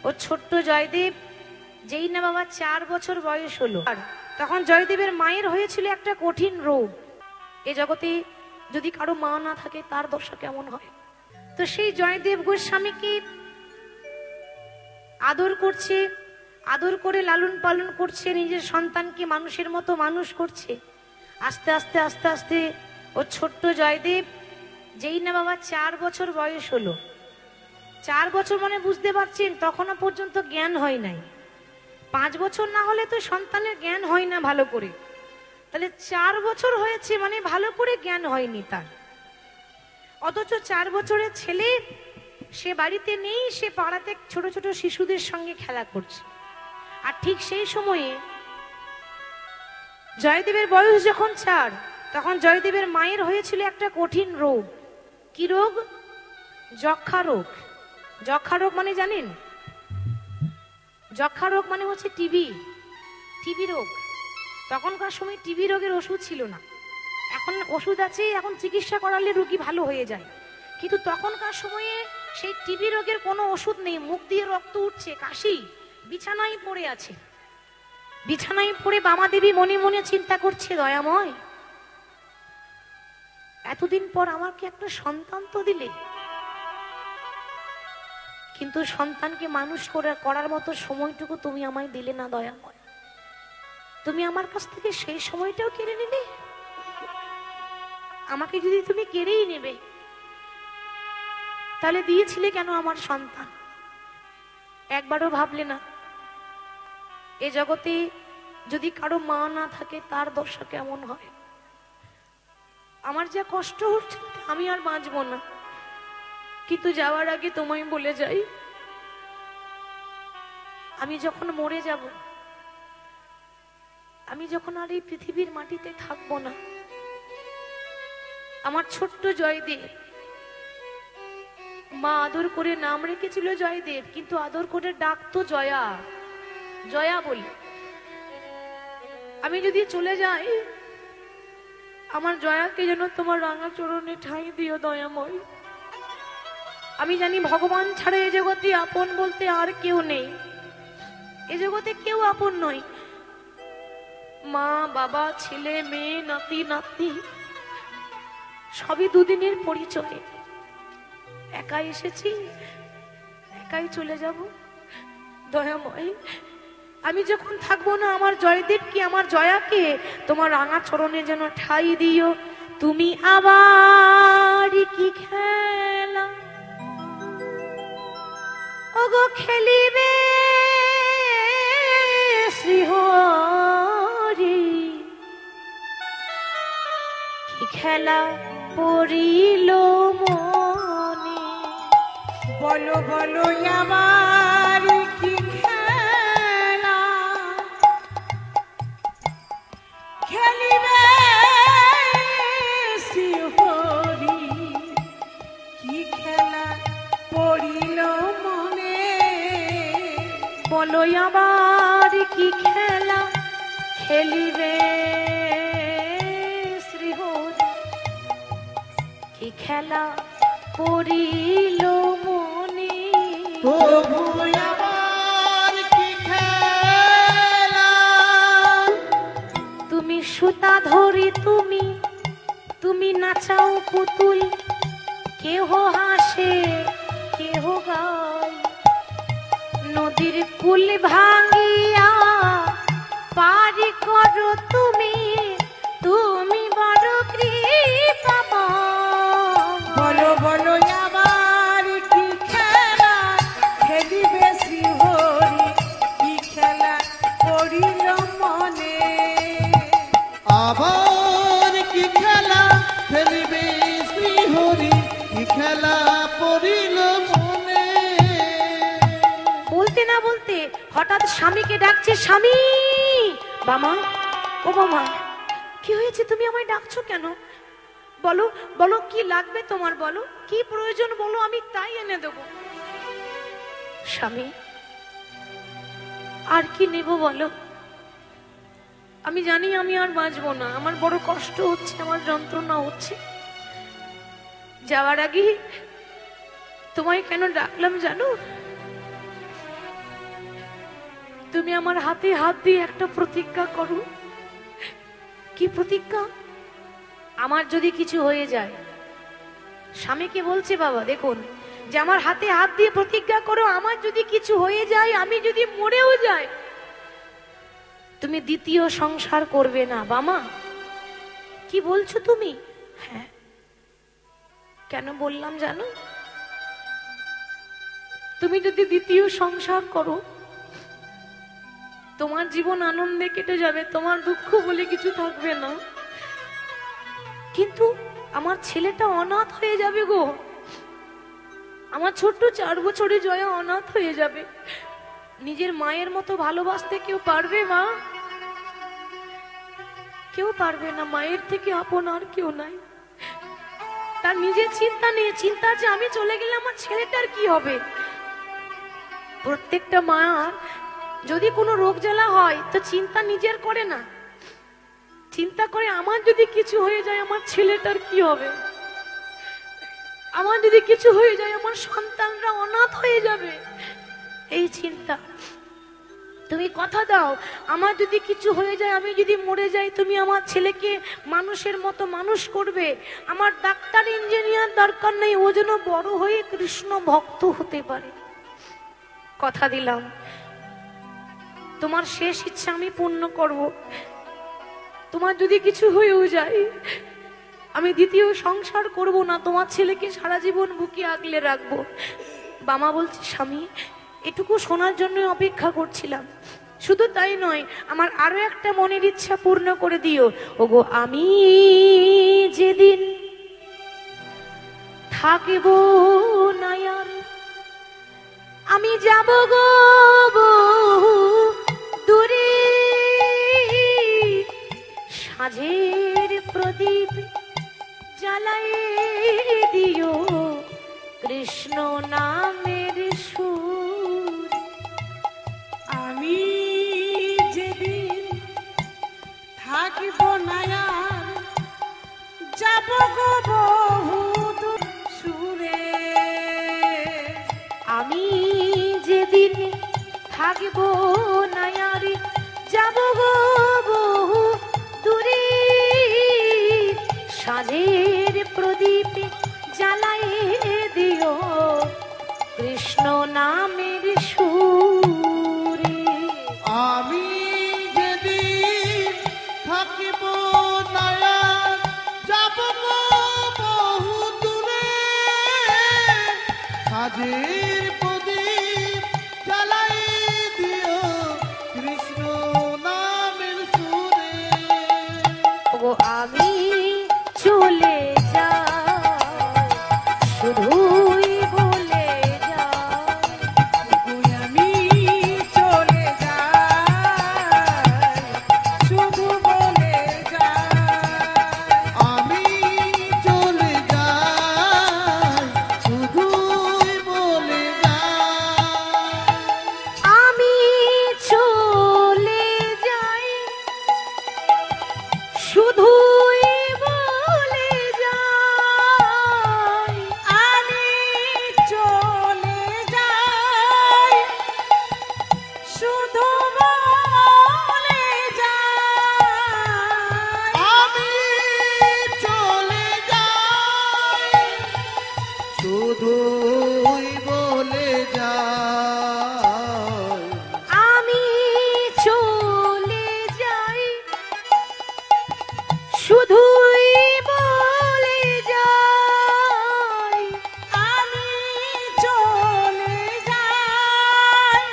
ও ছোট্ট জয়দেব যেই না বাবা 4 বছর বয়স হলো, তখন জয়দেবের মায়ের হয়েছিল একটা কঠিন রোগ। এ জগতে যদি কারো মা না থাকে তার দশা কেমন হয়। তো সেই জয়দেব গোস্বামীকে আদর করছে, আদর করে লালন পালন করছে, নিজের সন্তানকে মানুষের মতো মানুষ করছে। আস্তে আস্তে আস্তে আস্তে ও ছোট্ট জয়দেব যেই না বাবা 4 বছর বয়স হলো, 4 বছর মানে বুঝতে পারছেন তখনও পর্যন্ত জ্ঞান হয় নাই। 5 বছর না হলে তো সন্তানের জ্ঞান হয় না ভালো করে, তাহলে 4 বছর হয়েছে মানে ভালো করে জ্ঞান হয়নি তার। অথচ 4 বছরের ছেলে সে বাড়িতে নেই, সে পাড়াতে ছোট ছোট শিশুদের সঙ্গে খেলা করছে। আর ঠিক সেই সময়ে জয়দেবের বয়স যখন 4, তখন জয়দেবের মায়ের হয়েছিল একটা কঠিন রোগ। কি রোগ? যক্ষা রোগ। যক্ষা রোগ মানে জানেন? যক্ষা রোগ মানে হচ্ছে টিবি রোগ। তখনকার সময় টিবি রোগের ওষুধ ছিল না, এখন ওষুধ আছে, এখন চিকিৎসা করালে রোগী ভালো হয়ে যায়। কিন্তু তখনকার সময়ে সেই টিবি রোগের কোনো ওষুধ নেই, মুখ দিয়ে রক্ত উঠছে, কাশি, বিছানায় পড়ে আছে। বিছানায় পড়ে বামা দেবী মনে মনে চিন্তা করছে, দয়াময় এতদিন পর আমাকে একটা সন্তান তো দিলে, কিন্তু সন্তানকে মানুষ করার মতো সময়টুকু তুমি আমায় দিলে না দয়াময়। তুমি আমার কাছ থেকে সেই সময়টাও কেড়ে নিলে। আমাকে যদি তুমি কেড়েই নেবে তাহলে দিয়েছিলে কেন আমার সন্তান? একবারও ভাবলে না এ জগতে যদি কারো মা না থাকে তার দশা কেমন হয়। আমার যা কষ্ট হচ্ছে আমি আর বাঁচবো না, কিন্তু যাওয়ার আগে তোমায় বলে যাই, আমি যখন মরে যাব, আমি যখন আর এই পৃথিবীর মাটিতে থাকবো না, আমার ছোট্ট জয়দেব, মা আদর করে নাম রেখেছিল জয়দেব, কিন্তু আদর করে ডাকতো জয়া, জয়া বলি। আমি যদি চলে যাই, আমার জয়াকে যেন তোমার রাঙা চরণে ঠাঁই দিও দয়াময়। আমি জানি ভগবান ছাড়া এ জগতে আপন বলতে আর কেউ নেই, এ জগতে কেউ আপন নয়। মা বাবা ছেলে মেয়ে নাতি নাতনি সবই দুদিনের পরিচয়। একাই এসেছি, একাই চলে যাব। দয়াময় আমি যখন থাকবো না, আমার জয়দেবকে, আমার জয়াকে তোমার রাঙা চরণে যেন ঠাই দিও। তুমি আবার কি খেলা ওগো খেলিবে শ্রীহরি, কি খেলা পড়িল মনে, বলো বলো আবার কি খেলা খেলিবে শ্রীহরি, কি খেলা পড়িল মনে, বলো আবার কি খেলা খেলিবে শ্রীহরি, কি খেলা পড়িল মনে, প্রভু আবার কি খেলা। তুমি সুতা ধরি, তুমি নাচাও পুতুল, কেহ হাসে কেহ গায়, নদীর কুল ভাঙিয়া পারি করো তুমি, তুমি বড় কৃপাময়। বলো বলো আবার কি খেলা খেলিবে শ্রীহরি, কি খেলা পড়িল মনে, আবার কি খেলা খেলিবে শ্রীহরি, কি খেলা পড়িল মনে। বলতে না বলতে হঠাৎ স্বামীকে ডাকছে, স্বামী। বামা, ও বামা, কি হয়েছে? তুমি আমায় ডাকছো কেন? বলো বলো কি লাগবে তোমার, বলো কি প্রয়োজন, বলো আমি তাই এনে দেবো। স্বামী, আর কি নেব বলো? আমি জানি আমি আর বাঁচবো না, আমার বড় কষ্ট হচ্ছে, আমার যন্ত্রণা হচ্ছে। যাওয়ার আগে তোমায় কেন ডাকলাম জানো? তুমি আমার হাতে হাত দিয়ে একটা প্রতিজ্ঞা করো। কি প্রতিজ্ঞা? আমার যদি কিছু হয়ে যায়, স্বামীকে বলছে বাবা দেখুন যে আমার হাতে হাত দিয়ে প্রতিজ্ঞা করো, আমার যদি কিছু হয়ে যায়, আমি যদি মরেও যাই, তুমি দ্বিতীয় সংসার করবে না। বামা কি বলছো তুমি? হ্যাঁ। কেন বললাম জানো? তুমি যদি দ্বিতীয় সংসার করো, তোমার জীবন আনন্দে কেটে যাবে, তোমার দুঃখ বলে কিছু থাকবে না। কিন্তু আমার ছেলেটা অনাথ হয়ে যাবে গো। আমার ছোট্ট 4 বছরে জয়া অনাথ হয়ে যাবে। নিজের মায়ের মতো ভালোবাসতে কেউ পারবে মা? কেউ পারবে না। মায়ের থেকে আপন আর কেউ নাই। তার নিজের চিন্তা নেই, চিন্তা যে আমি চলে গেলে আমার ছেলেটার কি হবে। প্রত্যেকটা মা যদি কোনো রোগ জ্বালা হয় তো চিন্তা নিজের করে না, চিন্তা করে আমার যদি কিছু হয়ে যায় আমার ছেলেটার কি হবে, আমার যদি কিছু হয়ে যায় আমার সন্তানরা অনাথ হয়ে যাবে, এই চিন্তা। তুমি কথা দাও আমার যদি কিছু হয়ে যায়, আমি যদি মরে যাই, তুমি আমার ছেলেকে মানুষের মতো মানুষ করবে। আমার ডাক্তার ইঞ্জিনিয়ার দরকার নেই, ও যেন বড় হয়ে কৃষ্ণ ভক্ত হতে পারে। কথা দিলাম তোমার শেষ ইচ্ছা আমি পূর্ণ করব। তোমার যদি কিছু হয়েও যায়, আমি দ্বিতীয় সংসার করব না, তোমার ছেলেকে সারা জীবন বুকে আগলে রাখবো। বামা বলছে স্বামী এটুকু শোনার জন্য অপেক্ষা করছিলাম। শুধু তাই নয়, আমার আরো একটা মনের ইচ্ছা পূর্ণ করে দিও। ওগো আমি যেদিন থাকিব না আর, আমি যাব গো বহু দূরে, সাঁঝের প্রদীপ জ্বালাই দিও কৃষ্ণ নামের সুর। আমি যেদিন থাকিব না আর, যাব গো বহু দূর সুরে। আমি যেদিন থাকিব না আর, যাব গো বহু দূরে, সাঁঝের প্রদীপ জ্বালাই দিও কৃষ্ণ নামের সুরে। আমি যেদিন থাকিব না আর, যাব গো বহু দূরে, সাঁঝের প্রদীপ জ্বালাই দিও কৃষ্ণ নামের সুরে। ওগো আমি চলে যাই, শুধুই বলে যাই, আমি চলে যাই, শুধু বলে যাই। আমি চলে যাই, শুধুই বলে যাই। আমি চলে যাই, শুধুই বলে যাই। আমি চলে যাই, শুধু বলে যাই। আমি চলে যাই, শুধুই বলে যাই। আমি চলে যাই, শুধুই বলে যাই। আমি চলে যাই,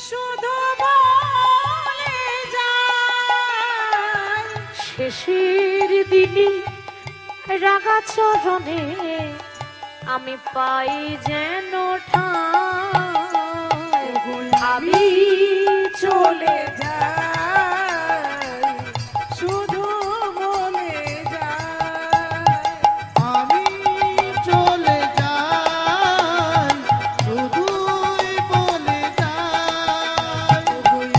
শুধু বলে যাই। শেষের দিনে রাগা চরণে আমি পাই যেন ঠাঁই। আমি চলে যাই, শুধু বলে যাই। আমি চলে যাই, শুধুই বলে যাই।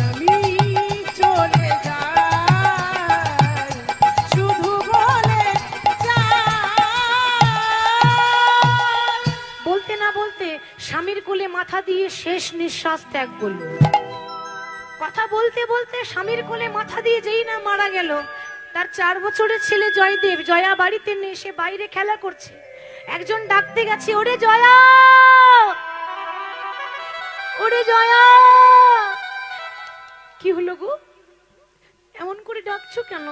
আমি চলে যাই, শুধু বলে যাই। বলতে না বলতে স্বামী স্বামীর কোলে মাথা দিয়ে শেষ নিঃশ্বাস ত্যাগ করল। কথা বলতে বলতে স্বামীর কোলে মাথা দিয়ে যেই না মারা গেল, তার 4 বছরের ছেলে জয়দেব, জয়া বাড়িতে নেই, সে বাইরে খেলা করছে। একজন ডাকতে গেছে, ওরে জয়া, ওরে জয়া। কি হলো গো, এমন করে ডাকছো কেন?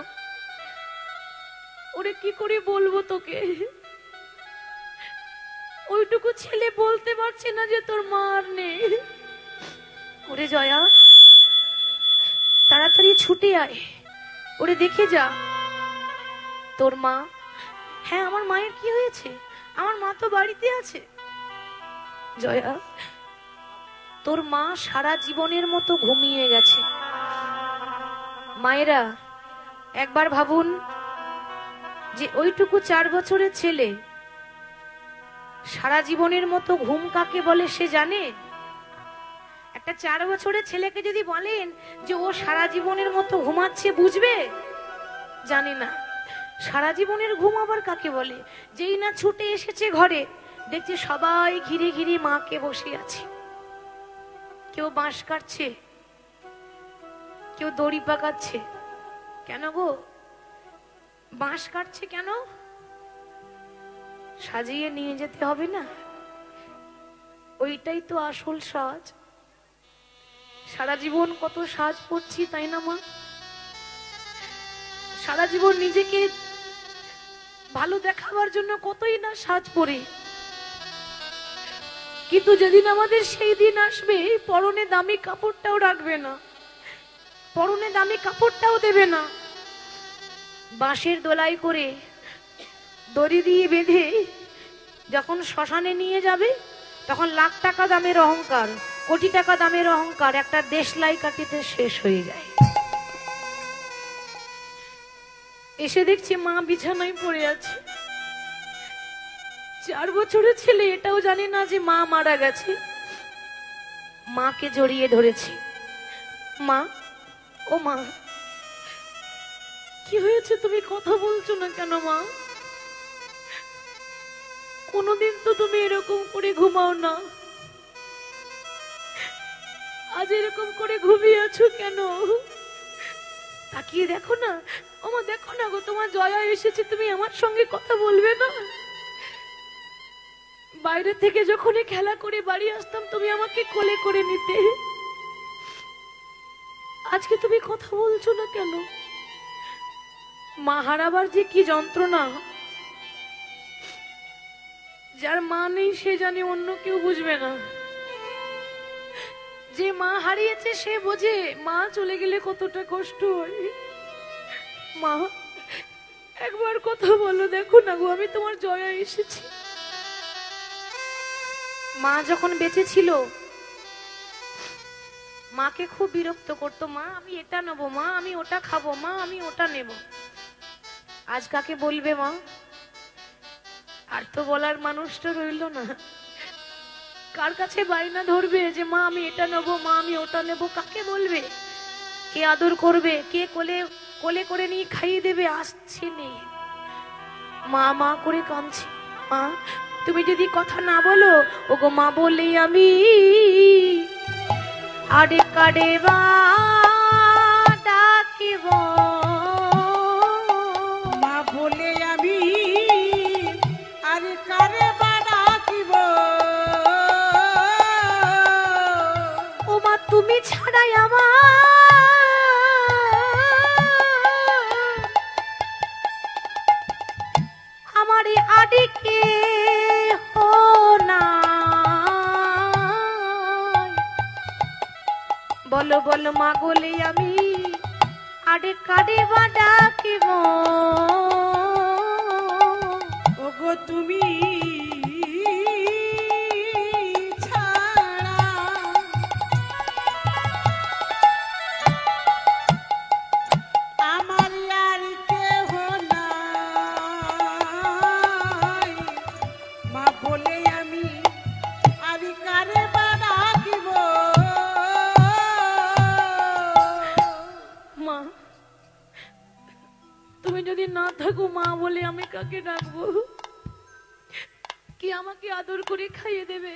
ওরে কি করে বলবো তোকে, ওইটুকু ছেলে বলতে পারছে না যে তোর মা আর নেই। ওরে জয়া, তাড়াতাড়ি ছুটে আয়, ওরে দেখে যা তোর মা। হ্যাঁ, আমার মায়ের কি হয়েছে? আমার মা তো বাড়িতে আছে। জয়া, তোর মা সারা জীবনের মতো ঘুমিয়ে গেছে। মায়েরা একবার ভাবুন যে ওইটুকু 4 বছরের ছেলে সারা জীবনের মতো ঘুম কাকে বলে সে জানে? একটা 4 বছরের ছেলেকে যদি বলেন যে ও সারা জীবনের মতো ঘুমাচ্ছে, বুঝবে? জানে না। সারা জীবনের ঘুম আবার কাকে বলে? যেই না ছুটে এসেছে ঘরে, দেখছে সবাই ঘিরে ঘিরে মাকে বসে আছে। কেউ বাঁশ কাটছে, কেউ দড়ি পাকাচ্ছে। কেন গো, বাঁশ কাটছে কেন? সাজিয়ে নিয়ে যেতে হবে না? ওইটাই তো আসল সাজ। সারা জীবন কত সাজ পড়ছি, তাই না মা? সারা জীবন নিজেকে ভালো দেখাবার জন্য কতই না সাজ পরে, কিন্তু যেদিন আমাদের সেই দিন আসবে, পরনে দামি কাপড়টাও রাখবে না, পরনে দামি কাপড়টাও দেবে না। বাঁশের দোলাই করে দড়ি দিয়ে বেঁধে যখন শ্মশানে নিয়ে যাবে, তখন লাখ টাকা দামের অহংকার, কোটি টাকা দামের অহংকার একটা দেশলাই কাটিতে শেষ হয়ে যায়। এসে দেখছি মা বিছানায় পড়ে আছে। 4 বছরের ছেলে এটাও জানে না যে মা মারা গেছে। মাকে জড়িয়ে ধরেছি। মা, ও মা, কি হয়েছে? তুমি কথা বলছো না কেন মা? কোনদিন তো তুমি এরকম করে ঘুমাও না, আজ এরকম করে ঘুমিয়ে আছো কেন? তাকিয়ে দেখো না, ওমা দেখো না গো, তোমার জয়া এসেছে, তুমি আমার সঙ্গে কথা বলবে না? বাইরে থেকে যখনই খেলা করে বাড়ি আসতাম, তুমি আমাকে কোলে করে নিতে। আজকে তুমি কথা বলছো না কেন? মা হারাবার যে কি যন্ত্রণা, যার মা নেই সে জানে, অন্য কেউ বুঝবে না। যে মা হারিয়েছে সে বোঝে মা চলে গেলে কতটা কষ্ট হয়। মা, একবার কথা বলো, দেখো না গো, আমি তোমার জয়া এসেছি। মা যখন বেঁচে ছিল, মাকে খুব বিরক্ত করতো, মা আমি এটা নেবো, মা আমি ওটা খাবো, মা আমি ওটা নেব। আজ কাকে বলবে মা? আর তো বলার মানুষটা রইল না। কার কাছে বায়না ধরবে যে মা আমি এটা নেবো, মা আমি ওটা নেব? কাকে বলবে? কে আদর করবে? কে কোলে কোলে করে নিয়ে খাইয়ে দেবে? আসছে নেই। মা মা করে কাঁদছে। মা, তুমি যদি কথা না বলো, ওগো মা বলেই আমি আড়ে কাড়ে বা ডাকিব, মা বলে আমি আরে কারে বা ডাকিব। ও মা, তুমি ছাড়াই আমার এই আডিকে হো না। বলো বলো মা বলে আমি আডে কাডে বা ডাকিব, ওগো তুমি ছাড়া আমার আর কেহ নাই। মা বলে আমি আর কারে বা ডাকিব। মা, তুমি যদি না থাকো, মা বলে আমি কাকে ডাকবো? কি আমাকে আদর করে খাইয়ে দেবে?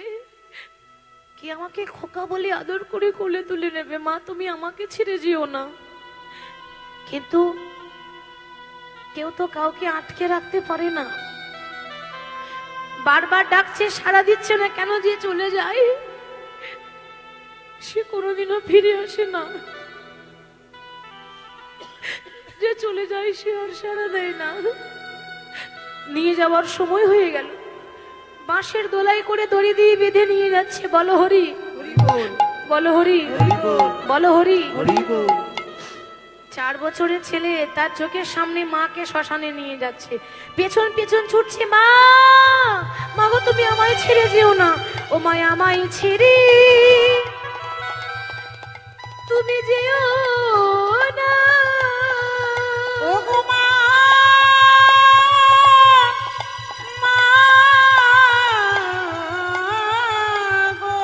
কে আমাকে খোকা বলে আদর করে কোলে তুলে নেবে, মা তুমি আমাকে ছেড়ে যেও না। কিন্তু কেউ তো কাউকে আটকে রাখতে পারে না। বারবার ডাকছে, সাড়া দিচ্ছে না, কেন যে চলে যায়। সে কোনোদিনও ফিরে আসে না। যে চলে যায় সে আর সাড়া দেয় না। নিয়ে যাওয়ার সময় হয়ে গেল, বাঁশের দোলাই করে দড়ি দিয়ে বেঁধে নিয়ে যাচ্ছে। বলো হরি, বলো হরি, বলো হরি। 4 বছরের ছেলে তার চোখের সামনে মাকে শ্মশানে নিয়ে যাচ্ছে, পেছন পেছন ছুটছে, মা মা গো তুমি আমায় ছেড়ে যেও না, ও মায় আমায় ছেড়ে তুমি যেও না। ও গো মা, মা গো,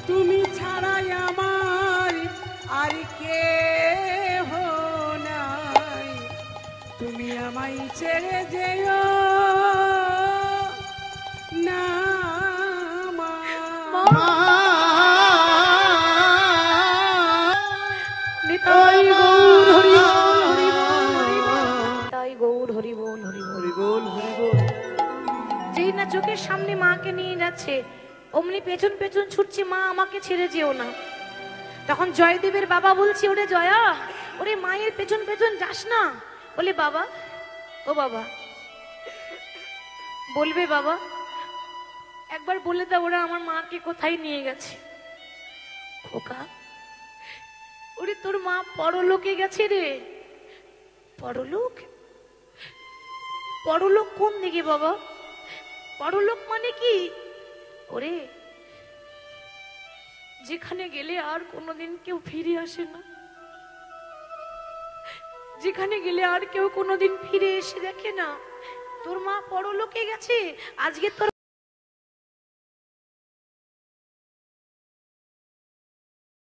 তুমি ছাড়াই আমার আর কেহ নাই, তুমি আমায় ছেড়ে যেও না মা। নিতাই গৌর হরি বল, হরি বল, হরি বল। নিতাই গৌর হরি বল, হরি বল। যেই না চোখের সামনে মাকে নিয়ে যাচ্ছে, অমনি পেছন পেছন ছুটছে, মা আমাকে ছেড়ে যেও না। তখন জয়দেবের বাবা বলছে, ওরে জয়া, ওরে মায়ের পেছন পেছন যাস না। বলে বাবা, ও বাবা, বলবে বাবা, একবার বলে দাও ওরা আমার মাকে কোথায় নিয়ে গেছে। খোকা, ওরে তোর মা পরলোকে গেছে রে। পরলোক? পরলোক কোন দিকে বাবা? পরলোক মানে কি? ওরে যেখানে গেলে আর কোনোদিন কেউ ফিরে আসে না, যেখানে গেলে আর কেউ কোনোদিন ফিরে এসে দেখে না, তোর মা পরলোকে গেছে। আজকে তোর